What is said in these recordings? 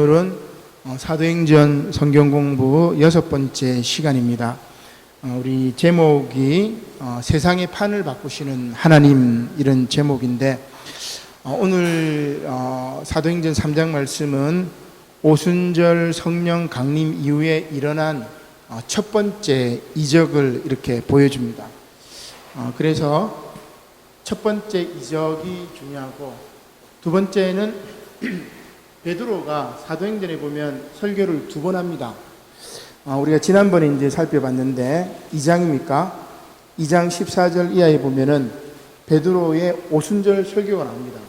오늘은 사도행전 성경 공부 6번째 시간입니다. 우리 제목이 세상의 판을 바꾸시는 하나님, 이런 제목인데, 오늘 사도행전 3장 말씀은 오순절 성령 강림 이후에 일어난 첫 번째 이적을 이렇게 보여줍니다. 그래서 첫 번째 이적이 중요하고, 두 번째는 베드로가 사도행전에 보면 설교를 2번 합니다. 우리가 지난번에 이제 살펴봤는데 2장입니까? 2장 14절 이하에 보면은 베드로의 오순절 설교가 나옵니다.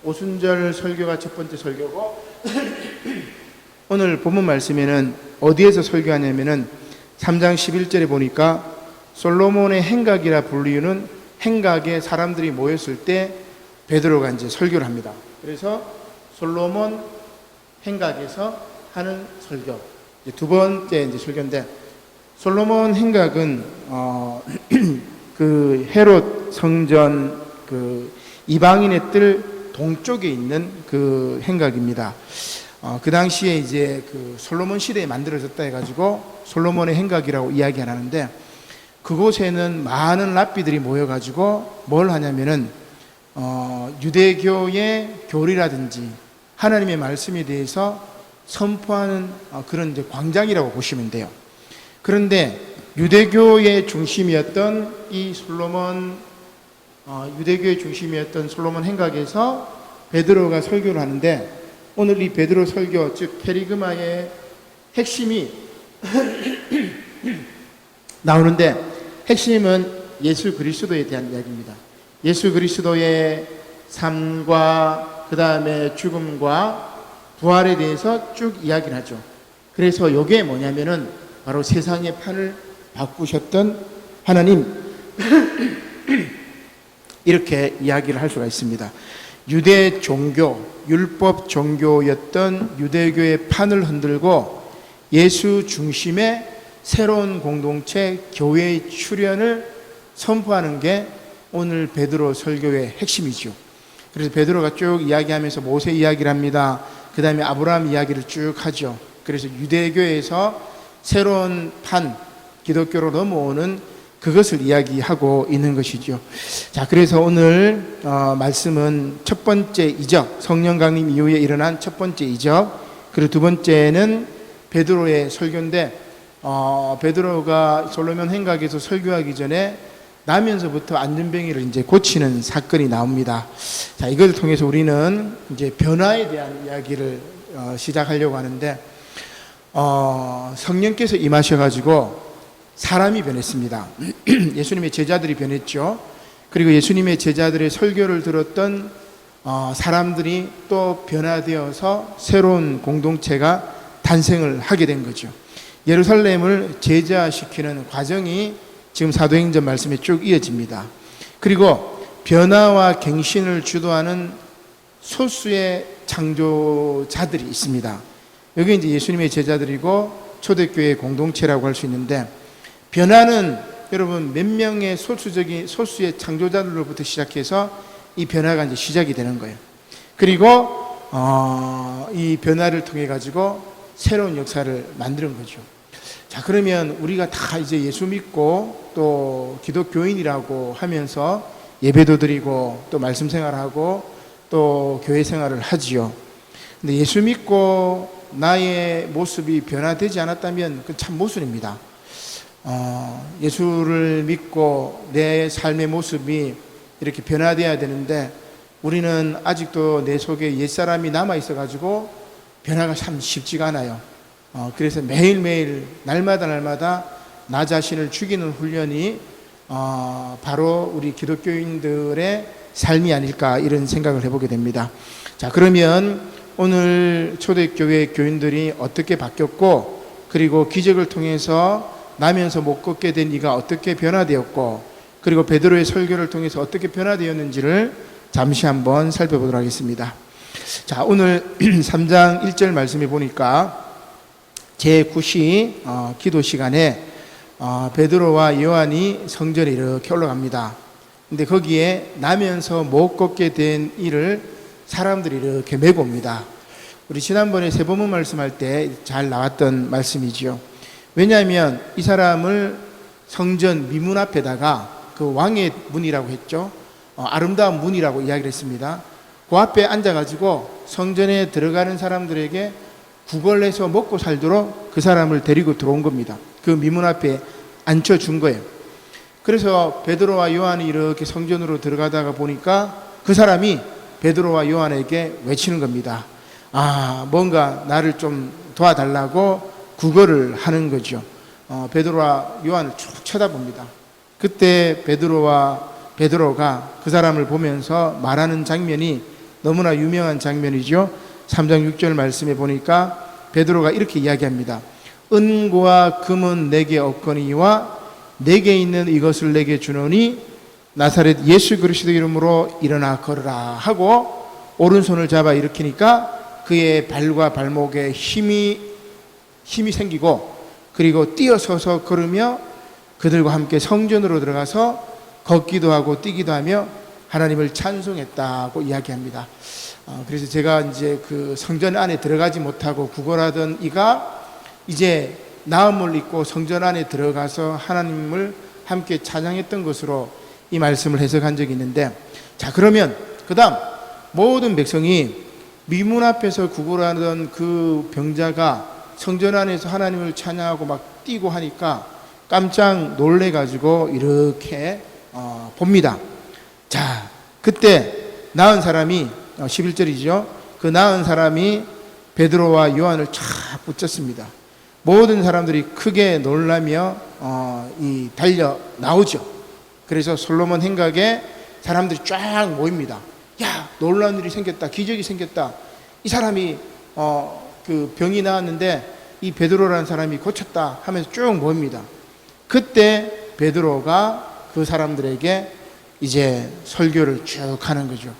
오순절 설교가 첫 번째 설교고, 오늘 본문 말씀에는 어디에서 설교하냐면은 3장 11절에 보니까 솔로몬의 행각이라 불리우는 행각에 사람들이 모였을 때 베드로가 이제 설교를 합니다. 그래서 솔로몬 행각에서 하는 설교, 두 번째 이제 설교인데, 솔로몬 행각은 그 헤롯 성전 그 이방인의 뜰 동쪽에 있는 그 행각입니다. 그 당시에 이제 그 솔로몬 시대에 만들어졌다 해가지고 솔로몬의 행각이라고 이야기를 하는데, 그곳에는 많은 랍비들이 모여가지고 뭘 하냐면은 유대교의 교리라든지 하나님의 말씀에 대해서 선포하는 그런 이제 광장이라고 보시면 돼요. 그런데 유대교의 중심이었던 이 유대교의 중심이었던 솔로몬 행각에서 베드로가 설교를 하는데, 오늘 이 베드로 설교, 즉 케리그마의 핵심이 나오는데, 핵심은 예수 그리스도에 대한 이야기입니다. 예수 그리스도의 삶과 그 다음에 죽음과 부활에 대해서 쭉 이야기를 하죠. 그래서 이게 뭐냐면은 바로 세상의 판을 바꾸셨던 하나님, 이렇게 이야기를 할 수가 있습니다. 유대 종교, 율법 종교였던 유대교의 판을 흔들고 예수 중심의 새로운 공동체, 교회의 출현을 선포하는 게 오늘 베드로 설교의 핵심이죠. 그래서 베드로가 쭉 이야기하면서 모세 이야기를 합니다. 그 다음에 아브라함 이야기를 쭉 하죠. 그래서 유대교에서 새로운 판, 기독교로 넘어오는 그것을 이야기하고 있는 것이죠. 자, 그래서 오늘 말씀은 첫 번째 이적, 성령 강림 이후에 일어난 첫 번째 이적, 그리고 두 번째는 베드로의 설교인데, 베드로가 솔로몬 행각에서 설교하기 전에 나면서부터 안전병이를 이제 고치는 사건이 나옵니다. 자, 이걸 통해서 우리는 이제 변화에 대한 이야기를 시작하려고 하는데, 성령께서 임하셔가지고 사람이 변했습니다. 예수님의 제자들이 변했죠. 그리고 예수님의 제자들의 설교를 들었던 사람들이 또 변화되어서 새로운 공동체가 탄생을 하게 된 거죠. 예루살렘을 제자시키는 과정이 지금 사도행전 말씀에 쭉 이어집니다. 그리고 변화와 갱신을 주도하는 소수의 창조자들이 있습니다. 여기 이제 예수님의 제자들이고 초대교회 공동체라고 할 수 있는데, 변화는 여러분 몇 명의 소수의 창조자들로부터 시작해서 이 변화가 이제 시작이 되는 거예요. 그리고 이 변화를 통해 가지고 새로운 역사를 만드는 거죠. 자, 그러면 우리가 다 이제 예수 믿고 또 기독교인이라고 하면서 예배도 드리고 또 말씀 생활하고 또 교회 생활을 하지요. 근데 예수 믿고 나의 모습이 변화되지 않았다면 그건 참 모순입니다. 예수를 믿고 내 삶의 모습이 이렇게 변화되어야 되는데, 우리는 아직도 내 속에 옛사람이 남아있어가지고 변화가 참 쉽지가 않아요. 그래서 매일매일 날마다 나 자신을 죽이는 훈련이 바로 우리 기독교인들의 삶이 아닐까, 이런 생각을 해보게 됩니다. 자, 그러면 오늘 초대교회 교인들이 어떻게 바뀌었고, 그리고 기적을 통해서 나면서 못 걷게 된 이가 어떻게 변화되었고, 그리고 베드로의 설교를 통해서 어떻게 변화되었는지를 잠시 한번 살펴보도록 하겠습니다. 자, 오늘 3장 1절 말씀에 보니까 제9시 기도 시간에 베드로와 요한이 성전에 이렇게 올라갑니다. 근데 거기에 나면서 못 걷게 된 이를 사람들이 이렇게 메고 옵니다. 우리 지난번에 세번문 말씀할 때 잘 나왔던 말씀이지요. 왜냐하면 이 사람을 성전 미문 앞에다가 그 왕의 문이라고 했죠. 아름다운 문이라고 이야기를 했습니다. 그 앞에 앉아가지고 성전에 들어가는 사람들에게 구걸해서 먹고 살도록 그 사람을 데리고 들어온 겁니다. 그 미문 앞에 앉혀준 거예요. 그래서 베드로와 요한이 이렇게 성전으로 들어가다가 보니까 그 사람이 베드로와 요한에게 외치는 겁니다. 뭔가 나를 좀 도와달라고 구걸을 하는 거죠. 베드로와 요한을 쭉 쳐다봅니다. 그때 베드로가 그 사람을 보면서 말하는 장면이 너무나 유명한 장면이죠. 3장 6절 말씀에 보니까 베드로가 이렇게 이야기합니다. 은과 금은 내게 없거니와 내게 있는 이것을 내게 주노니 나사렛 예수 그리스도 이름으로 일어나 걸으라 하고 오른손을 잡아 일으키니까 그의 발과 발목에 힘이 생기고 그리고 뛰어서서 걸으며 그들과 함께 성전으로 들어가서 걷기도 하고 뛰기도 하며 하나님을 찬송했다고 이야기합니다. 그래서 제가 이제 그 성전 안에 들어가지 못하고 구걸하던 이가 이제 나음을 입고 성전 안에 들어가서 하나님을 함께 찬양했던 것으로 이 말씀을 해석한 적이 있는데, 자, 그러면 그 다음 모든 백성이 미문 앞에서 구걸하던 그 병자가 성전 안에서 하나님을 찬양하고 막 뛰고 하니까 깜짝 놀래가지고 이렇게 봅니다. 자, 그때 나은 사람이 11절이죠. 그 나은 사람이 베드로와 요한을 쫙 붙잡습니다. 모든 사람들이 크게 놀라며 달려 나오죠. 그래서 솔로몬 행각에 사람들이 쫙 모입니다. 야, 놀라운 일이 생겼다. 기적이 생겼다. 이 사람이 그 병이 나았는데 이 베드로라는 사람이 고쳤다 하면서 쭉 모입니다. 그때 베드로가 그 사람들에게 이제 설교를 쭉 하는 거죠.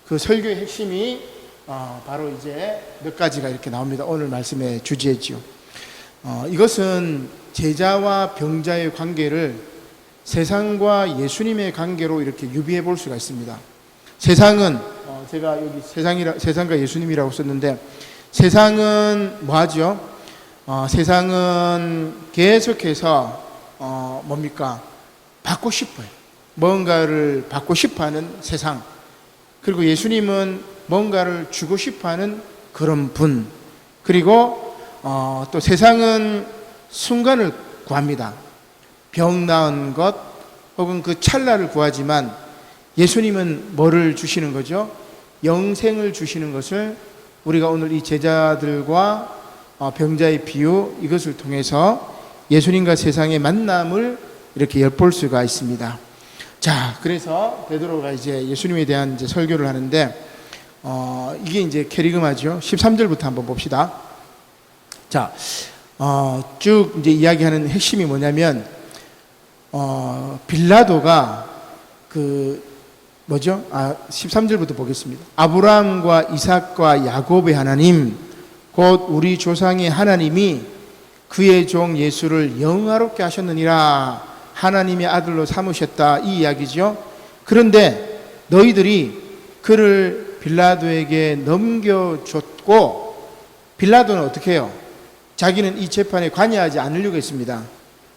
그 설교의 핵심이 바로 이제 몇 가지가 이렇게 나옵니다. 오늘 말씀의 주제지요. 이것은 제자와 병자의 관계를 세상과 예수님의 관계로 이렇게 유비해 볼 수가 있습니다. 세상은 제가 여기 세상과 예수님이라고 썼는데, 세상은 뭐하죠? 세상은 계속해서 뭡니까? 받고 싶어요. 뭔가를 받고 싶어하는 세상. 그리고 예수님은 뭔가를 주고 싶어하는 그런 분. 그리고 또 세상은 순간을 구합니다. 병 나은 것 혹은 그 찰나를 구하지만 예수님은 뭐를 주시는 거죠? 영생을 주시는 것을 우리가 오늘 이 제자들과 병자의 비유, 이것을 통해서 예수님과 세상의 만남을 이렇게 엿볼 수가 있습니다. 자, 그래서 베드로가 이제 예수님에 대한 이제 설교를 하는데, 이게 이제 캐리그마죠. 13절부터 한번 봅시다. 자, 쭉 이제 이야기하는 핵심이 뭐냐면, 빌라도가 13절부터 보겠습니다. 아브라함과 이삭과 야곱의 하나님, 곧 우리 조상의 하나님이 그의 종 예수를 영화롭게 하셨느니라. 하나님의 아들로 삼으셨다, 이 이야기죠. 그런데 너희들이 그를 빌라도에게 넘겨줬고, 빌라도는 어떻게 해요? 자기는 이 재판에 관여하지 않으려고 했습니다.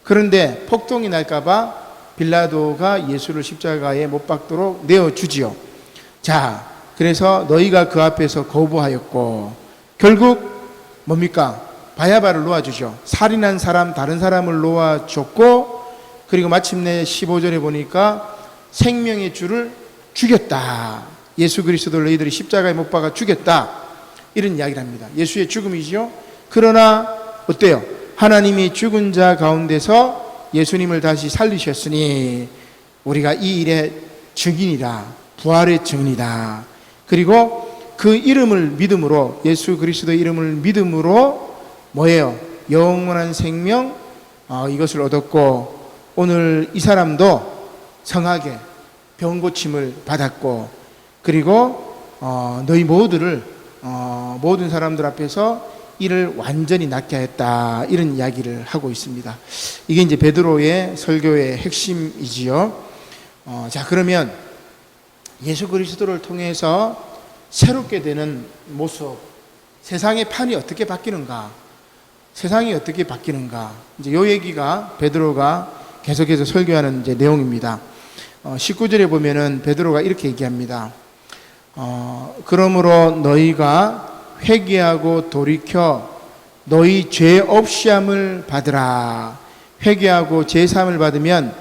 그런데 폭동이 날까봐 빌라도가 예수를 십자가에 못 박도록 내어주지요. 자, 그래서 너희가 그 앞에서 거부하였고, 결국 뭡니까? 바야바를 놓아주죠. 살인한 사람, 다른 사람을 놓아줬고, 그리고 마침내 15절에 보니까 생명의 주를 죽였다. 예수 그리스도를 너희들이 십자가에 못 박아 죽였다. 이런 이야기를 합니다. 예수의 죽음이죠. 그러나 어때요? 하나님이 죽은 자 가운데서 예수님을 다시 살리셨으니 우리가 이 일의 증인이라, 부활의 증인이다. 그리고 그 이름을 믿음으로, 예수 그리스도의 이름을 믿음으로 뭐예요? 영원한 생명, 이것을 얻었고, 오늘 이 사람도 성하게 병 고침을 받았고, 그리고 너희 모두를 모든 사람들 앞에서 이를 완전히 낫게 하였다, 이런 이야기를 하고 있습니다. 이게 이제 베드로의 설교의 핵심이지요. 자, 그러면 예수 그리스도를 통해서 새롭게 되는 모습, 세상의 판이 어떻게 바뀌는가? 세상이 어떻게 바뀌는가? 이제 요 얘기가 베드로가 계속해서 설교하는 이제 내용입니다. 19절에 보면은 베드로가 이렇게 얘기합니다. 그러므로 너희가 회개하고 돌이켜 너희 죄 없이함을 받으라. 회개하고 죄 사함을 받으면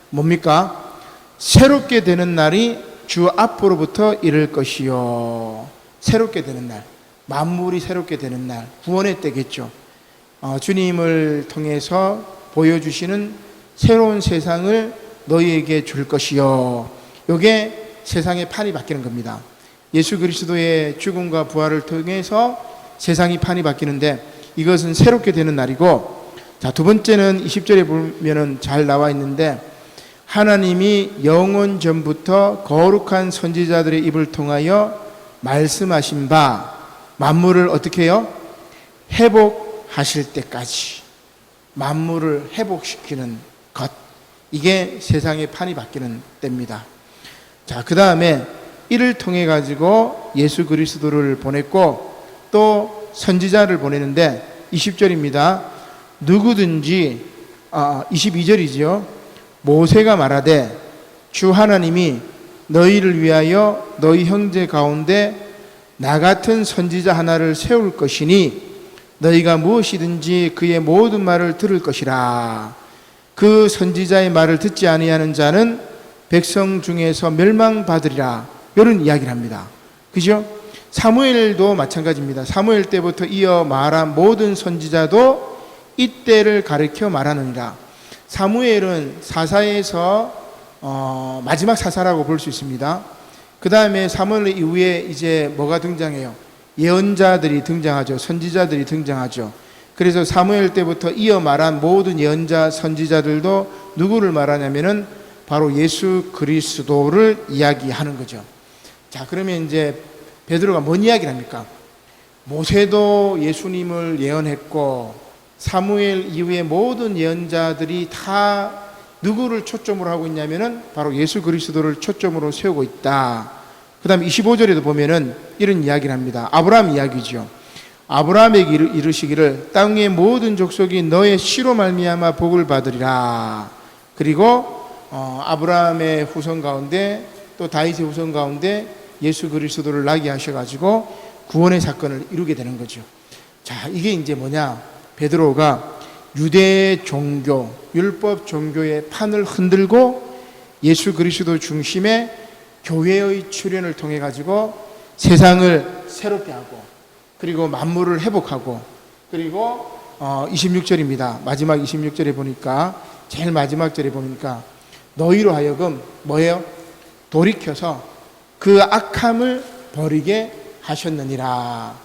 뭡니까? 새롭게 되는 날이 주 앞으로부터 이를 것이요. 새롭게 되는 날, 만물이 새롭게 되는 날, 구원의 때겠죠. 주님을 통해서 보여주시는 새로운 세상을 너희에게 줄 것이요. 이게 세상의 판이 바뀌는 겁니다. 예수 그리스도의 죽음과 부활을 통해서 세상이 판이 바뀌는데 이것은 새롭게 되는 날이고, 자, 두 번째는 20절에 보면은 잘 나와 있는데, 하나님이 영원 전부터 거룩한 선지자들의 입을 통하여 말씀하신 바 만물을 어떻게 해요? 회복하실 때까지 만물을 회복시키는 것, 이게 세상의 판이 바뀌는 때입니다. 자, 그 다음에 이를 통해 가지고 예수 그리스도를 보냈고 또 선지자를 보내는데 20절입니다. 누구든지 22절이죠. 모세가 말하되 주 하나님이 너희를 위하여 너희 형제 가운데 나 같은 선지자 하나를 세울 것이니 너희가 무엇이든지 그의 모든 말을 들을 것이라. 그 선지자의 말을 듣지 아니하는 자는 백성 중에서 멸망받으리라. 이런 이야기를 합니다. 그죠? 사무엘도 마찬가지입니다. 사무엘 때부터 이어 말한 모든 선지자도 이때를 가리켜 말하느니라. 사무엘은 사사에서 마지막 사사라고 볼 수 있습니다. 그 다음에 사무엘 이후에 이제 뭐가 등장해요? 예언자들이 등장하죠. 선지자들이 등장하죠. 그래서 사무엘 때부터 이어 말한 모든 예언자 선지자들도 누구를 말하냐면은 바로 예수 그리스도를 이야기하는 거죠. 자, 그러면 이제 베드로가 뭔 이야기를 합니까? 모세도 예수님을 예언했고 사무엘 이후에 모든 예언자들이 다 누구를 초점으로 하고 있냐면은 바로 예수 그리스도를 초점으로 세우고 있다. 그 다음에 25절에도 보면은 이런 이야기를 합니다. 아브라함 이야기죠. 아브라함에게 이르시기를 땅의 모든 족속이 너의 씨로 말미암아 복을 받으리라. 그리고 아브라함의 후손 가운데 또 다윗의 후손 가운데 예수 그리스도를 나게 하셔가지고 구원의 사건을 이루게 되는 거죠. 자, 이게 이제 뭐냐? 베드로가 유대 종교, 율법 종교의 판을 흔들고 예수 그리스도 중심의 교회의 출현을 통해 가지고 세상을 새롭게 하고 그리고 만물을 회복하고 그리고 26절입니다. 마지막 26절에 보니까 제일 마지막 절에 보니까 너희로 하여금 뭐예요? 돌이켜서 그 악함을 버리게 하셨느니라.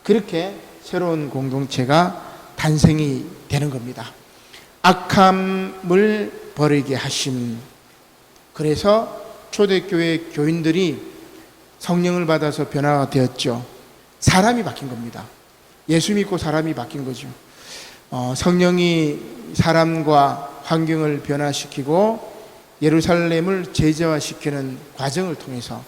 그렇게 새로운 공동체가 탄생이 되는 겁니다. 악함을 버리게 하심. 그래서 초대교회 교인들이 성령을 받아서 변화가 되었죠. 사람이 바뀐 겁니다. 예수 믿고 사람이 바뀐 거죠. 성령이 사람과 환경을 변화시키고 예루살렘을 제자화시키는 과정을 통해서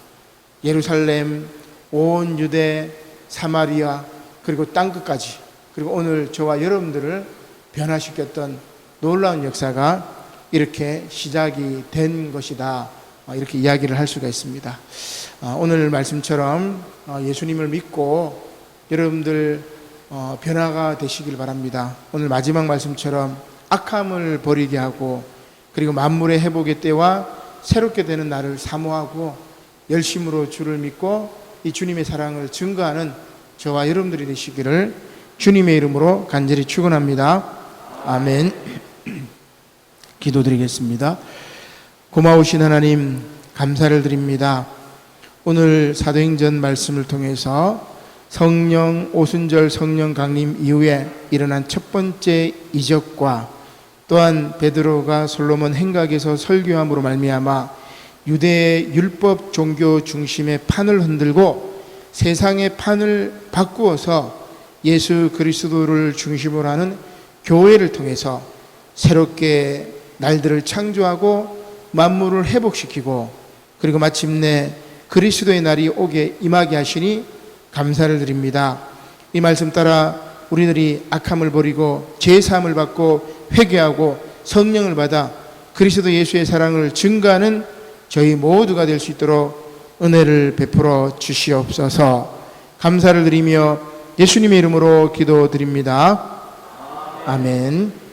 예루살렘, 온 유대, 사마리아 그리고 땅끝까지 그리고 오늘 저와 여러분들을 변화시켰던 놀라운 역사가 이렇게 시작이 된 것이다. 이렇게 이야기를 할 수가 있습니다. 오늘 말씀처럼 예수님을 믿고 여러분들 변화가 되시길 바랍니다. 오늘 마지막 말씀처럼 악함을 버리게 하고 그리고 만물의 회복의 때와 새롭게 되는 날을 사모하고 열심으로 주를 믿고 이 주님의 사랑을 증거하는 저와 여러분들이 되시기를 주님의 이름으로 간절히 축원합니다. 아멘. 기도드리겠습니다. 고마우신 하나님 감사를 드립니다. 오늘 사도행전 말씀을 통해서 성령 오순절 성령 강림 이후에 일어난 첫 번째 이적과 또한 베드로가 솔로몬 행각에서 설교함으로 말미암아 유대의 율법 종교 중심의 판을 흔들고 세상의 판을 바꾸어서 예수 그리스도를 중심으로 하는 교회를 통해서 새롭게 날들을 창조하고 만물을 회복시키고 그리고 마침내 그리스도의 날이 오게 임하게 하시니 감사를 드립니다. 이 말씀 따라 우리들이 악함을 버리고 죄 사함을 받고 회개하고 성령을 받아 그리스도 예수의 사랑을 증거하는 저희 모두가 될 수 있도록 은혜를 베풀어 주시옵소서. 감사를 드리며 예수님의 이름으로 기도드립니다. 아멘.